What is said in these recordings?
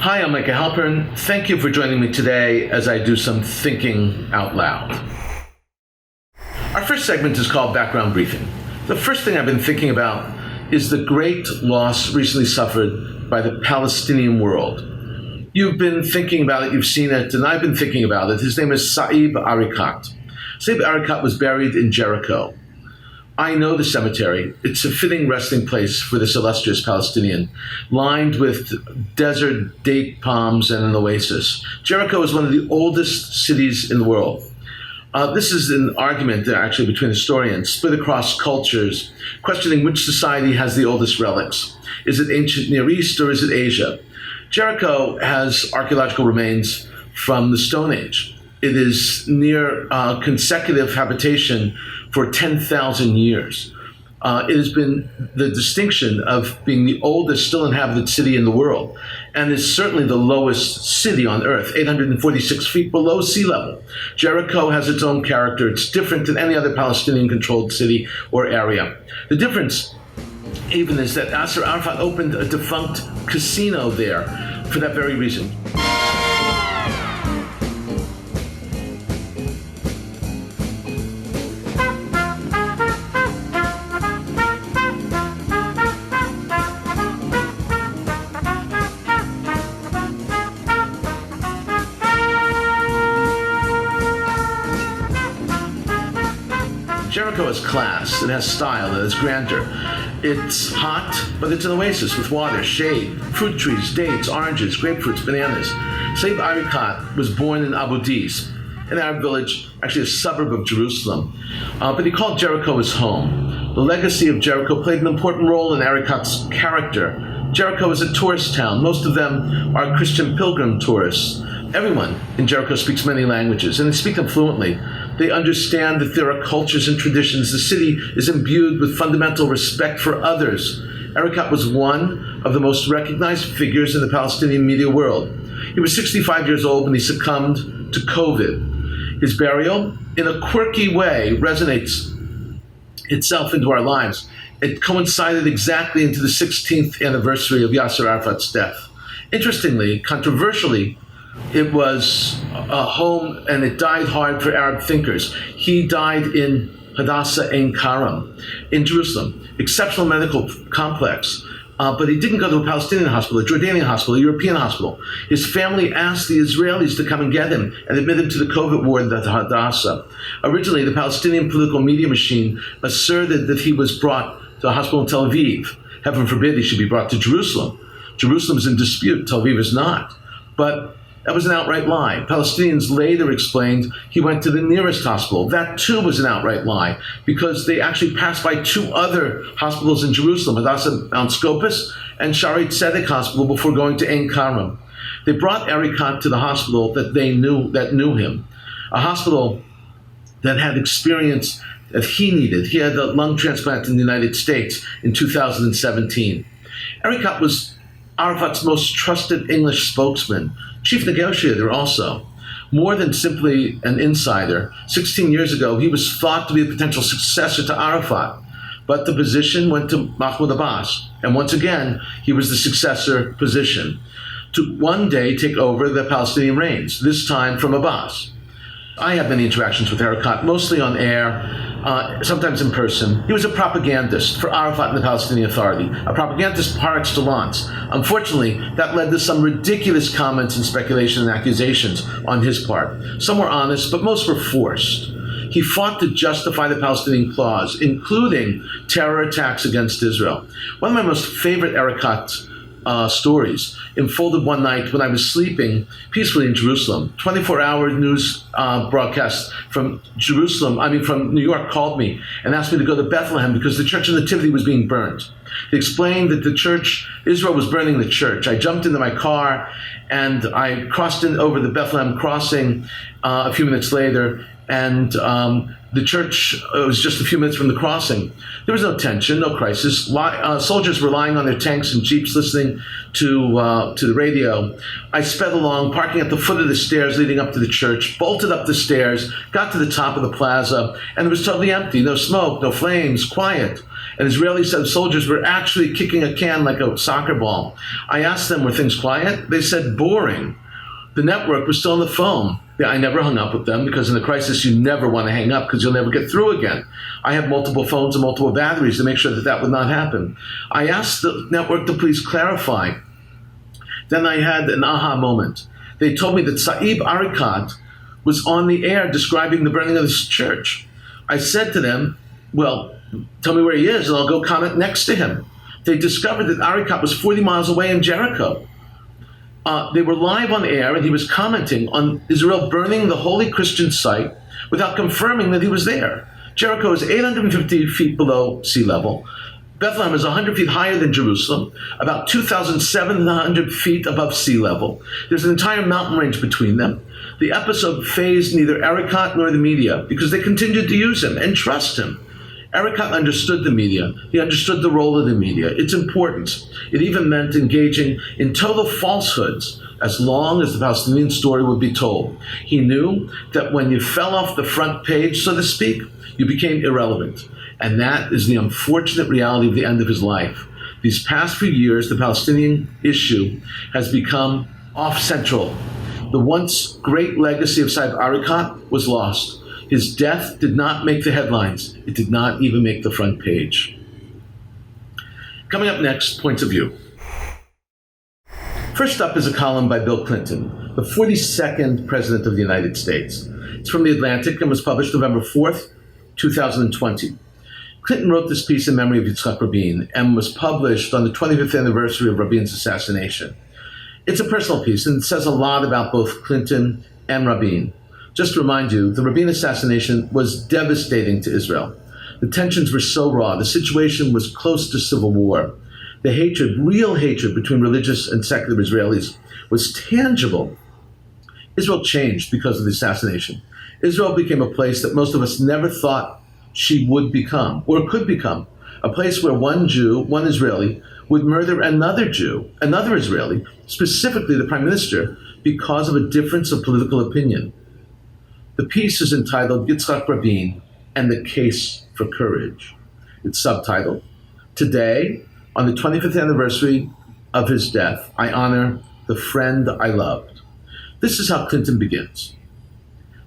Hi, I'm Micah Halpern. Thank you for joining me today as I do some thinking out loud. Our first segment is called Background Briefing. The first thing I've been thinking about is the great loss recently suffered by the Palestinian world. You've been thinking about it, you've seen it, and I've been thinking about it. His name is Saeb Erekat. Saeb Erekat was buried in Jericho. I know the cemetery. It's a fitting resting place for this illustrious Palestinian, lined with desert date palms and an oasis. Jericho is one of the oldest cities in the world. This is an argument actually between historians, split across cultures, questioning which society has the oldest relics. Is it ancient Near East or is it Asia? Jericho has archaeological remains from the Stone Age. It is near consecutive habitation for 10,000 years. It has been the distinction of being the oldest still inhabited city in the world, and is certainly the lowest city on earth, 846 feet below sea level. Jericho has its own character. It's different than any other Palestinian-controlled city or area. The difference even is that Yasser Arafat opened a defunct casino there for that very reason. Jericho has class, it has style, it has grandeur. It's hot, but it's an oasis with water, shade, fruit trees, dates, oranges, grapefruits, bananas. Saeb Erekat was born in Abu Dis, an Arab village, actually a suburb of Jerusalem. But he called Jericho his home. The legacy of Jericho played an important role in Erekat's character. Jericho is a tourist town. Most of them are Christian pilgrim tourists. Everyone in Jericho speaks many languages, and they speak them fluently. They understand that there are cultures and traditions. The city is imbued with fundamental respect for others. Erekat was one of the most recognized figures in the Palestinian media world. He was 65 years old when he succumbed to COVID. His burial, in a quirky way, resonates itself into our lives. It coincided exactly into the 16th anniversary of Yasser Arafat's death. Interestingly, controversially, it was a home, and it died hard for Arab thinkers. He died in Hadassah Ein Karam in Jerusalem, exceptional medical complex. But he didn't go to a Palestinian hospital, a Jordanian hospital, a European hospital. His family asked the Israelis to come and get him and admit him to the COVID ward at Hadassah. Originally, the Palestinian political media machine asserted that he was brought to a hospital in Tel Aviv. Heaven forbid he should be brought to Jerusalem. Jerusalem is in dispute, Tel Aviv is not. But that was an outright lie. Palestinians later explained he went to the nearest hospital. That too was an outright lie, because they actually passed by two other hospitals in Jerusalem, Hadassah Mount Scopus and Shaarei Tzedek Hospital, before going to Ein Karam. They brought Erekat to the hospital that knew him, a hospital that had experience that he needed. He had a lung transplant in the United States in 2017. Erekat was Arafat's most trusted English spokesman, chief negotiator also. More than simply an insider, 16 years ago, he was thought to be a potential successor to Arafat. But the position went to Mahmoud Abbas, and once again, he was the successor position, to one day take over the Palestinian reins, this time from Abbas. I had many interactions with Erekat, mostly on air, sometimes in person. He was a propagandist for Arafat and the Palestinian Authority, a propagandist par excellence. Unfortunately, that led to some ridiculous comments and speculation and accusations on his part. Some were honest, but most were forced. He fought to justify the Palestinian clause, including terror attacks against Israel. One of my most favorite Erekat stories unfolded one night when I was sleeping peacefully in Jerusalem. 24-hour news broadcast from New York called me and asked me to go to Bethlehem because the Church of Nativity was being burned. They explained that Israel was burning the church. I jumped into my car and I crossed over the Bethlehem crossing a few minutes later, and the church was just a few minutes from the crossing. There was no tension, no crisis. Soldiers were lying on their tanks and jeeps listening to the radio. I sped along, parking at the foot of the stairs leading up to the church, bolted up the stairs, got to the top of the plaza, and it was totally empty. No smoke, no flames, quiet. and Israeli soldiers were actually kicking a can like a soccer ball. I asked them, were things quiet? They said, boring. The network was still on the phone. I never hung up with them because in a crisis, you never want to hang up because you'll never get through again. I have multiple phones and multiple batteries to make sure that that would not happen. I asked the network to please clarify. Then I had an aha moment. They told me that Saeb Erekat was on the air describing the burning of this church. I said to them, well, tell me where he is and I'll go comment next to him. They discovered that Erekat was 40 miles away in Jericho. They were live on air and he was commenting on Israel burning the holy Christian site without confirming that he was there. Jericho is 850 feet below sea level. Bethlehem is 100 feet higher than Jerusalem, about 2,700 feet above sea level. There's an entire mountain range between them. The episode fazed neither Erekat nor the media because they continued to use him and trust him. Erekat understood the media. He understood the role of the media, its importance. It even meant engaging in total falsehoods as long as the Palestinian story would be told. He knew that when you fell off the front page, so to speak, you became irrelevant. And that is the unfortunate reality of the end of his life. These past few years, the Palestinian issue has become off-central. The once great legacy of Saeb Erekat was lost. His death did not make the headlines. It did not even make the front page. Coming up next, points of view. First up is a column by Bill Clinton, the 42nd President of the United States. It's from The Atlantic and was published November 4th, 2020. Clinton wrote this piece in memory of Yitzhak Rabin and was published on the 25th anniversary of Rabin's assassination. It's a personal piece and it says a lot about both Clinton and Rabin. Just to remind you, the Rabin assassination was devastating to Israel. The tensions were so raw. The situation was close to civil war. The hatred, real hatred between religious and secular Israelis was tangible. Israel changed because of the assassination. Israel became a place that most of us never thought she would become or could become. A place where one Jew, one Israeli, would murder another Jew, another Israeli, specifically the prime minister, because of a difference of political opinion. The piece is entitled Yitzhak Rabin and the Case for Courage. It's subtitled, Today, on the 25th anniversary of his death, I honor the friend I loved. This is how Clinton begins.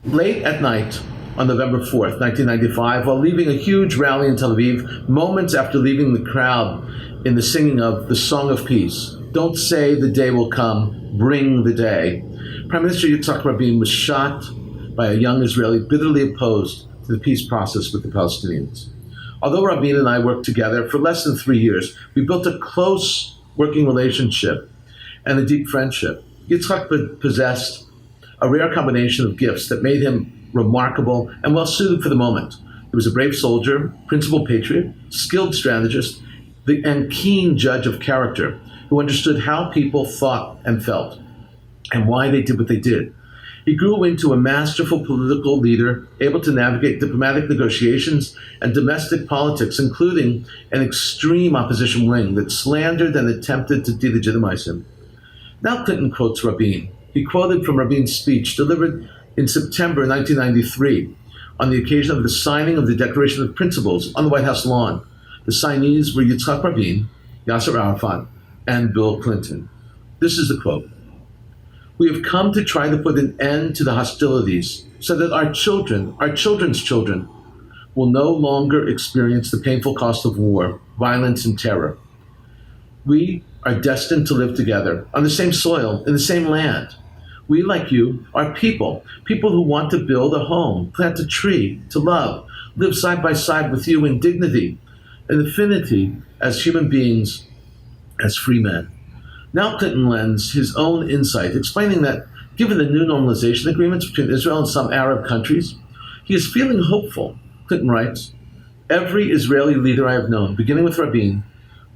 Late at night on November 4th, 1995, while leaving a huge rally in Tel Aviv, moments after leaving the crowd in the singing of the Song of Peace, Don't say the day will come, bring the day, Prime Minister Yitzhak Rabin was shot by a young Israeli bitterly opposed to the peace process with the Palestinians. Although Rabin and I worked together for less than 3 years, we built a close working relationship and a deep friendship. Yitzhak possessed a rare combination of gifts that made him remarkable and well-suited for the moment. He was a brave soldier, principled patriot, skilled strategist, and keen judge of character who understood how people thought and felt and why they did what they did. He grew into a masterful political leader, able to navigate diplomatic negotiations and domestic politics, including an extreme opposition wing that slandered and attempted to delegitimize him. Now Clinton quotes Rabin. He quoted from Rabin's speech delivered in September 1993 on the occasion of the signing of the Declaration of Principles on the White House lawn. The signees were Yitzhak Rabin, Yasser Arafat, and Bill Clinton. This is the quote. We have come to try to put an end to the hostilities so that our children, our children's children, will no longer experience the painful cost of war, violence, and terror. We are destined to live together on the same soil, in the same land. We, like you, are people who want to build a home, plant a tree, to love, live side by side with you in dignity and affinity as human beings, as free men. Now Clinton lends his own insight, explaining that given the new normalization agreements between Israel and some Arab countries, he is feeling hopeful. Clinton writes, every Israeli leader I have known, beginning with Rabin,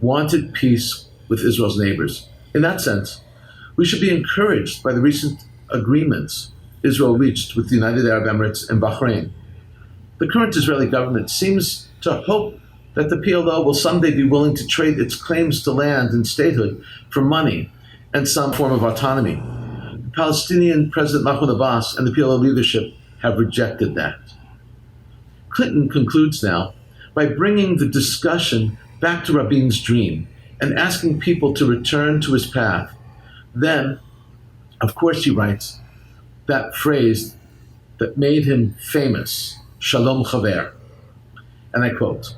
wanted peace with Israel's neighbors. In that sense, we should be encouraged by the recent agreements Israel reached with the United Arab Emirates and Bahrain. The current Israeli government seems to hope that the PLO will someday be willing to trade its claims to land and statehood for money and some form of autonomy. The Palestinian President Mahmoud Abbas and the PLO leadership have rejected that. Clinton concludes now, by bringing the discussion back to Rabin's dream and asking people to return to his path. Then, of course, he writes that phrase that made him famous, Shalom Chaver. And I quote,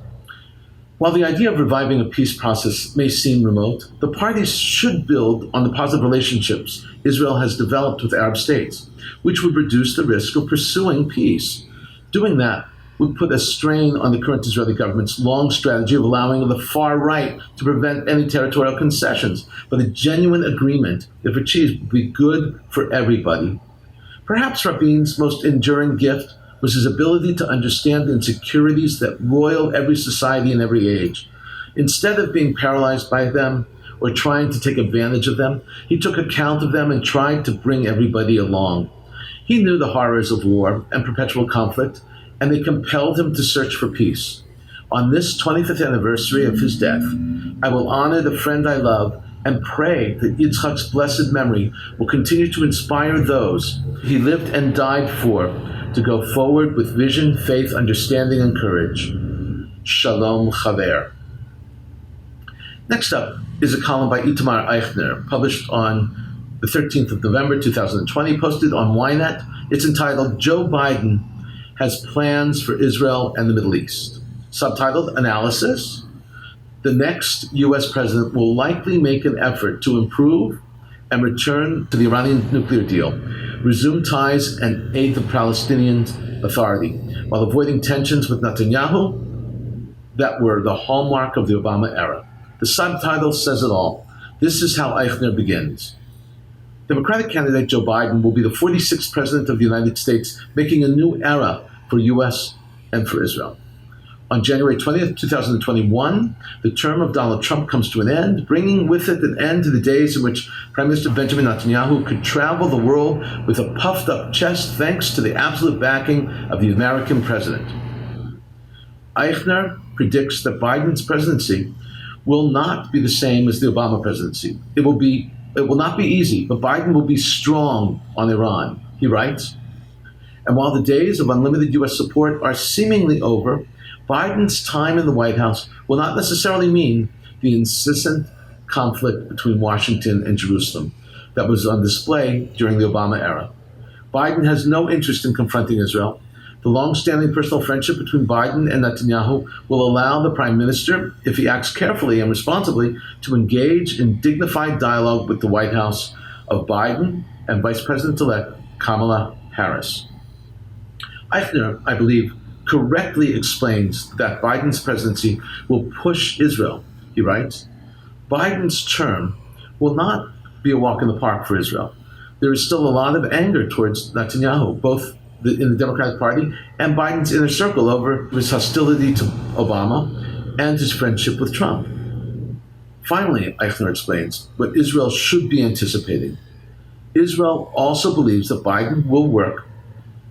"While the idea of reviving a peace process may seem remote, the parties should build on the positive relationships Israel has developed with Arab states, which would reduce the risk of pursuing peace. Doing that would put a strain on the current Israeli government's long strategy of allowing the far right to prevent any territorial concessions. But a genuine agreement, if achieved, would be good for everybody." Perhaps Rabin's most enduring gift was his ability to understand the insecurities that roil every society in every age. Instead of being paralyzed by them or trying to take advantage of them, he took account of them and tried to bring everybody along. He knew the horrors of war and perpetual conflict, and they compelled him to search for peace. On this 25th anniversary of his death, I will honor the friend I love and pray that Yitzhak's blessed memory will continue to inspire those he lived and died for to go forward with vision, faith, understanding, and courage. Shalom Chaver. Next up is a column by Itamar Eichner, published on the 13th of November 2020, posted on Ynet. It's entitled, "Joe Biden Has Plans for Israel and the Middle East." Subtitled, "Analysis: The next U.S. president will likely make an effort to improve and return to the Iranian nuclear deal, resume ties and aid the Palestinian Authority, while avoiding tensions with Netanyahu that were the hallmark of the Obama era." The subtitle says it all. This is how Eichner begins. Democratic candidate Joe Biden will be the 46th president of the United States, making a new era for U.S. and for Israel. On January 20th, 2021, the term of Donald Trump comes to an end, bringing with it an end to the days in which Prime Minister Benjamin Netanyahu could travel the world with a puffed-up chest thanks to the absolute backing of the American president. Eichner predicts that Biden's presidency will not be the same as the Obama presidency. It will not be easy, but Biden will be strong on Iran, he writes. And while the days of unlimited U.S. support are seemingly over, Biden's time in the White House will not necessarily mean the incessant conflict between Washington and Jerusalem that was on display during the Obama era. Biden has no interest in confronting Israel. The long-standing personal friendship between Biden and Netanyahu will allow the prime minister, if he acts carefully and responsibly, to engage in dignified dialogue with the White House of Biden and Vice President-elect Kamala Harris. Eichner, I believe, correctly explains that Biden's presidency will push Israel. He writes, "Biden's term will not be a walk in the park for Israel. There is still a lot of anger towards Netanyahu, both in the Democratic Party and Biden's inner circle over his hostility to Obama and his friendship with Trump." Finally, Eichner explains what Israel should be anticipating. Israel also believes that Biden will work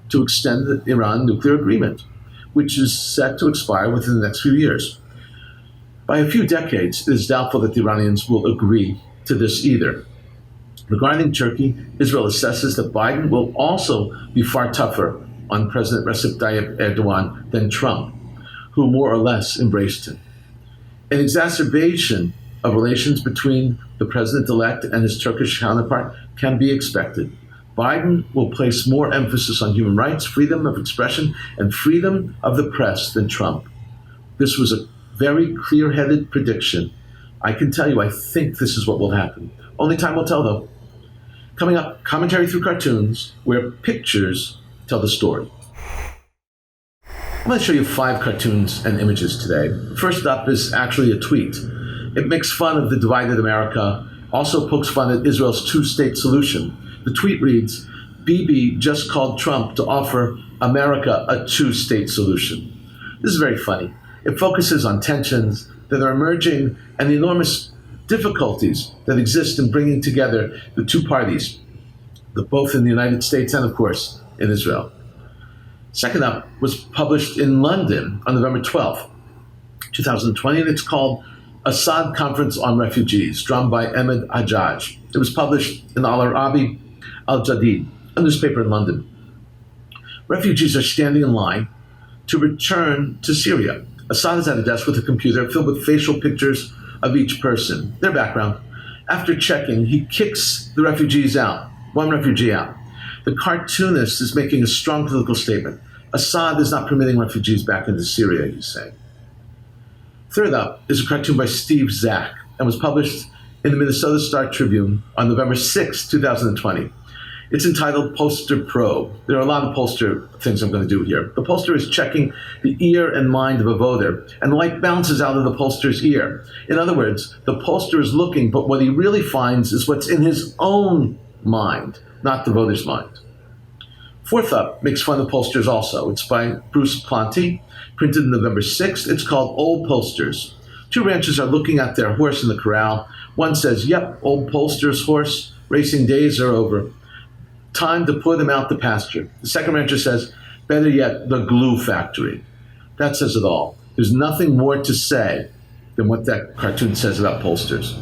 to extend the Iran nuclear agreement, which is set to expire within the next few years. By a few decades, it is doubtful that the Iranians will agree to this either. Regarding Turkey, Israel assesses that Biden will also be far tougher on President Recep Tayyip Erdogan than Trump, who more or less embraced him. An exacerbation of relations between the president-elect and his Turkish counterpart can be expected. Biden will place more emphasis on human rights, freedom of expression, and freedom of the press than Trump. This was a very clear-headed prediction. I can tell you, I think this is what will happen. Only time will tell, though. Coming up, commentary through cartoons, where pictures tell the story. I'm going to show you 5 cartoons and images today. First up is actually a tweet. It makes fun of the divided America, also pokes fun at Israel's two-state solution. The tweet reads, "Bibi just called Trump to offer America a two-state solution." This is very funny. It focuses on tensions that are emerging and the enormous difficulties that exist in bringing together the two parties, both in the United States and, of course, in Israel. Second up was published in London on November 12th, 2020, and it's called Assad Conference on Refugees, drawn by Ahmed Hajjaj. It was published in Al-Arabi Al-Jadid, a newspaper in London. Refugees are standing in line to return to Syria, Assad is at a desk with a computer filled with facial pictures of each person, their background. After checking, he kicks the refugees out, one refugee out. The cartoonist is making a strong political statement. Assad is not permitting refugees back into Syria, he's saying. Third up is a cartoon by Steve Zak and was published in the Minnesota Star Tribune on November 6, 2020. It's entitled Pollster Probe. There are a lot of pollster things I'm going to do here. The pollster is checking the ear and mind of a voter, and the light bounces out of the pollster's ear. In other words, the pollster is looking, but what he really finds is what's in his own mind, not the voter's mind. Fourth up makes fun of pollsters also. It's by Bruce Planty, printed November 6th. It's called Old Pollsters. Two ranchers are looking at their horse in the corral. One says, "Yep, old pollster's horse, racing days are over. Time to put him out to pasture." The second rancher says, "Better yet, the glue factory." That says it all. There's nothing more to say than what that cartoon says about pollsters.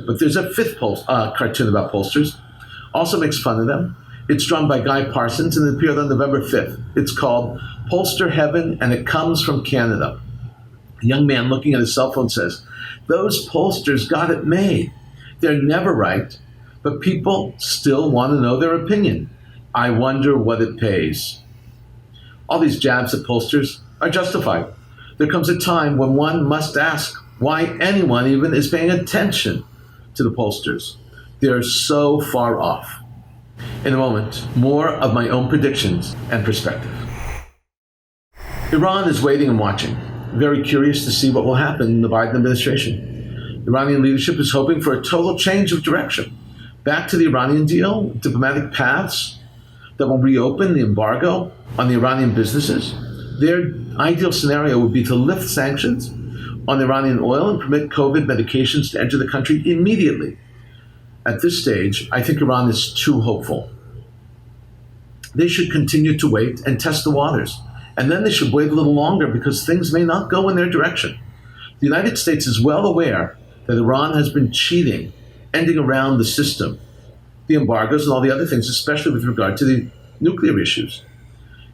But there's a fifth cartoon about pollsters. Also makes fun of them. It's drawn by Guy Parsons and it appeared on November 5th. It's called Pollster Heaven, and it comes from Canada. A young man looking at his cell phone says, "Those pollsters got it made. They're never right, but people still want to know their opinion. I wonder what it pays." All these jabs at pollsters are justified. There comes a time when one must ask why anyone even is paying attention to the pollsters. They're so far off. In a moment, more of my own predictions and perspective. Iran is waiting and watching, very curious to see what will happen in the Biden administration. Iranian leadership is hoping for a total change of direction. Back to the Iranian deal, diplomatic paths that will reopen the embargo on the Iranian businesses. Their ideal scenario would be to lift sanctions on Iranian oil and permit COVID medications to enter the country immediately. At this stage, I think Iran is too hopeful. They should continue to wait and test the waters. And then they should wait a little longer because things may not go in their direction. The United States is well aware that Iran has been cheating, ending around the system, the embargoes and all the other things, especially with regard to the nuclear issues.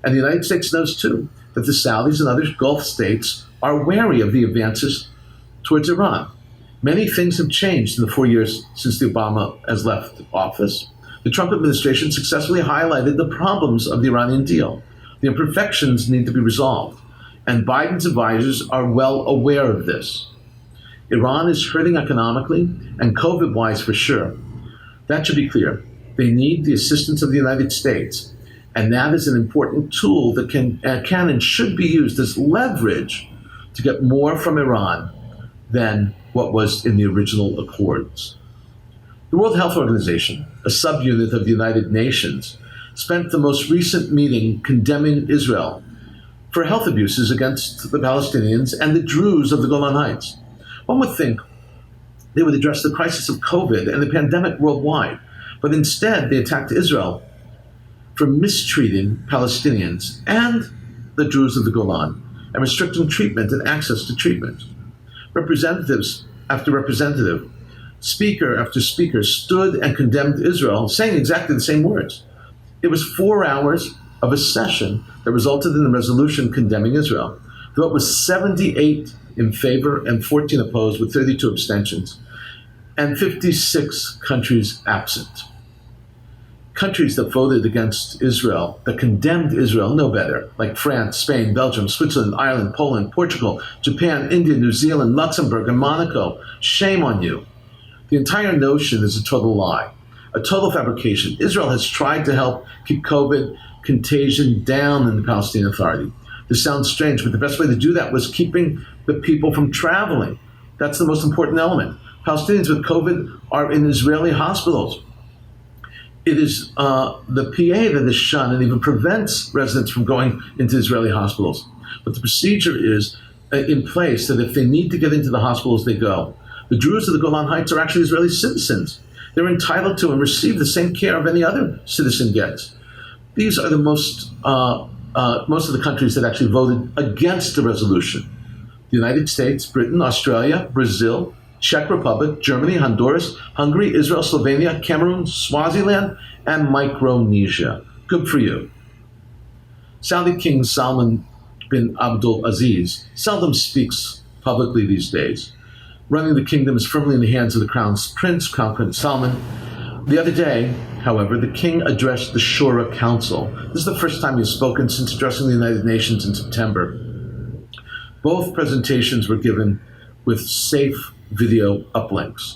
And the United States knows too that the Saudis and other Gulf states are wary of the advances towards Iran. Many things have changed in the 4 years since the Obama has left office. The Trump administration successfully highlighted the problems of the Iranian deal. The imperfections need to be resolved, and Biden's advisors are well aware of this. Iran is hurting economically and COVID-wise for sure. That should be clear. They need the assistance of the United States, and that is an important tool that can and should be used as leverage to get more from Iran than what was in the original accords. The World Health Organization, a subunit of the United Nations, spent the most recent meeting condemning Israel for health abuses against the Palestinians and the Druze of the Golan Heights. One would think they would address the crisis of COVID and the pandemic worldwide, but instead they attacked Israel for mistreating Palestinians and the Druze of the Golan and restricting treatment and access to treatment. Representatives after representative, speaker after speaker stood and condemned Israel, saying exactly the same words. It was 4 hours of a session that resulted in a resolution condemning Israel. The vote was 78 in favor and 14 opposed, with 32 abstentions, and 56 countries absent. Countries that voted against Israel, that condemned Israel, know better, like France, Spain, Belgium, Switzerland, Ireland, Poland, Portugal, Japan, India, New Zealand, Luxembourg, and Monaco. Shame on you. The entire notion is a total lie, a total fabrication. Israel has tried to help keep COVID contagion down in the Palestinian Authority. This sounds strange, but the best way to do that was keeping the people from traveling. That's the most important element. Palestinians with COVID are in Israeli hospitals. It is the PA that is shunned and even prevents residents from going into Israeli hospitals. But the procedure is in place that if they need to get into the hospitals, they go. The Druze of the Golan Heights are actually Israeli citizens. They're entitled to and receive the same care of any other citizen gets. These are the most of the countries that actually voted against the resolution. The United States, Britain, Australia, Brazil, Czech Republic, Germany, Honduras, Hungary, Israel, Slovenia, Cameroon, Swaziland, and Micronesia. Good for you. Saudi King Salman bin Abdul Aziz, seldom speaks publicly these days. Running the kingdom is firmly in the hands of the Crown Prince Salman. The other day, however, the king addressed the Shura Council. This is the first time he has spoken since addressing the United Nations in September. Both presentations were given with safe video uplinks.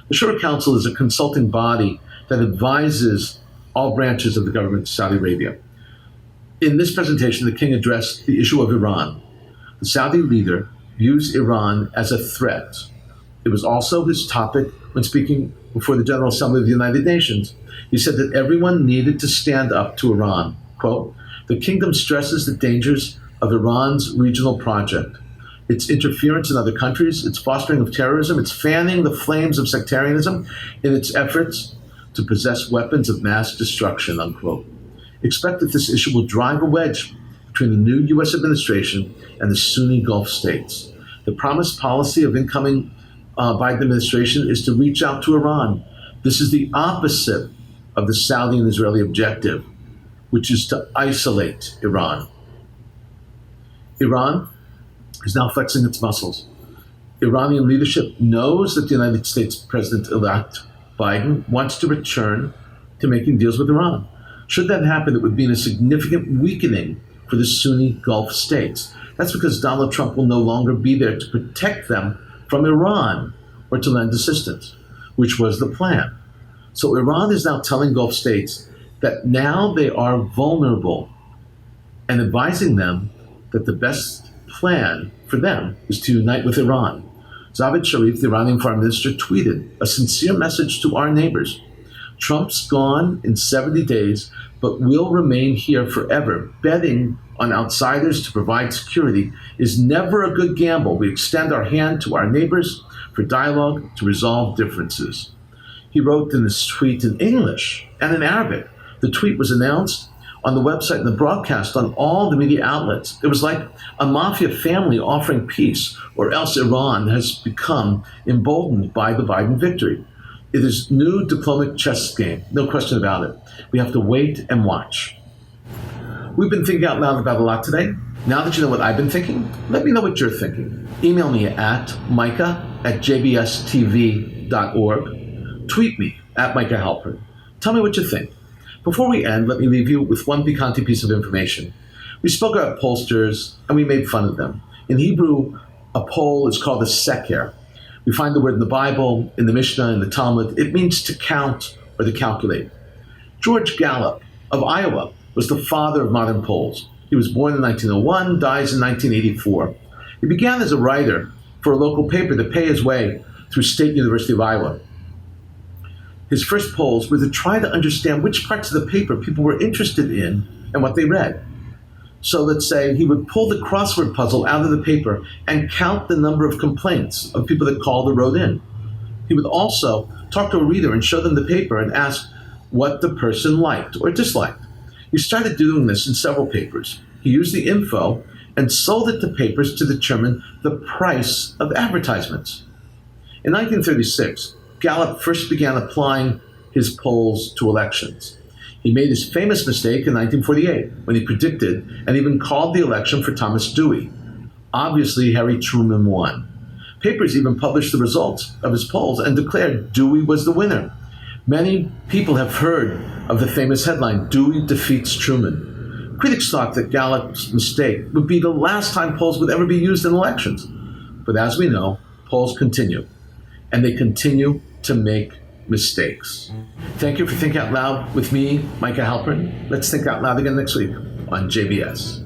The Shura Council is a consulting body that advises all branches of the government of Saudi Arabia. In this presentation, the king addressed the issue of Iran. The Saudi leader views Iran as a threat. It was also his topic when speaking before the General Assembly of the United Nations. He said that everyone needed to stand up to Iran. Quote, "The kingdom stresses the dangers of Iran's regional project, its interference in other countries, its fostering of terrorism, its fanning the flames of sectarianism in its efforts to possess weapons of mass destruction," unquote. Expect that this issue will drive a wedge between the new U.S. administration and the Sunni Gulf states. The promised policy of incoming Biden administration is to reach out to Iran. This is the opposite of the Saudi and Israeli objective, which is to isolate Iran. Iran is now flexing its muscles. Iranian leadership knows that the United States President-elect Biden wants to return to making deals with Iran. Should that happen, it would mean a significant weakening for the Sunni Gulf states. That's because Donald Trump will no longer be there to protect them from Iran or to lend assistance, which was the plan. So Iran is now telling Gulf states that now they are vulnerable and advising them that the best plan for them is to unite with Iran. Javad Zarif, the Iranian foreign minister, tweeted a sincere message to our neighbors. Trump's gone in 70 days, but will remain here forever. Betting on outsiders to provide security is never a good gamble. We extend our hand to our neighbors for dialogue to resolve differences. He wrote in this tweet in English and in Arabic. The tweet was announced on the website and the broadcast on all the media outlets. It was like a mafia family offering peace, or else Iran has become emboldened by the Biden victory. It is new diplomatic chess game, no question about it. We have to wait and watch. We've been thinking out loud about a lot today. Now that you know what I've been thinking, let me know what you're thinking. Email me at micah@jbstv.org. Tweet me at Micah Halpern. Tell me what you think. Before we end, let me leave you with one piquante piece of information. We spoke about pollsters and we made fun of them. In Hebrew, a poll is called a seker. We find the word in the Bible, in the Mishnah, in the Talmud. It means to count or to calculate. George Gallup of Iowa was the father of modern polls. He was born in 1901, dies in 1984. He began as a writer for a local paper to pay his way through State University of Iowa. His first polls were to try to understand which parts of the paper people were interested in and what they read. So let's say he would pull the crossword puzzle out of the paper and count the number of complaints of people that called or wrote in. He would also talk to a reader and show them the paper and ask what the person liked or disliked. He started doing this in several papers. He used the info and sold it to papers to determine the price of advertisements. In 1936, Gallup first began applying his polls to elections. He made his famous mistake in 1948 when he predicted and even called the election for Thomas Dewey. Obviously, Harry Truman won. Papers even published the results of his polls and declared Dewey was the winner. Many people have heard of the famous headline, "Dewey defeats Truman." Critics thought that Gallup's mistake would be the last time polls would ever be used in elections. But as we know, polls continue, and they continue to make mistakes. Thank you for Think Out Loud with me, Micah Halpern. Let's think out loud again next week on JBS.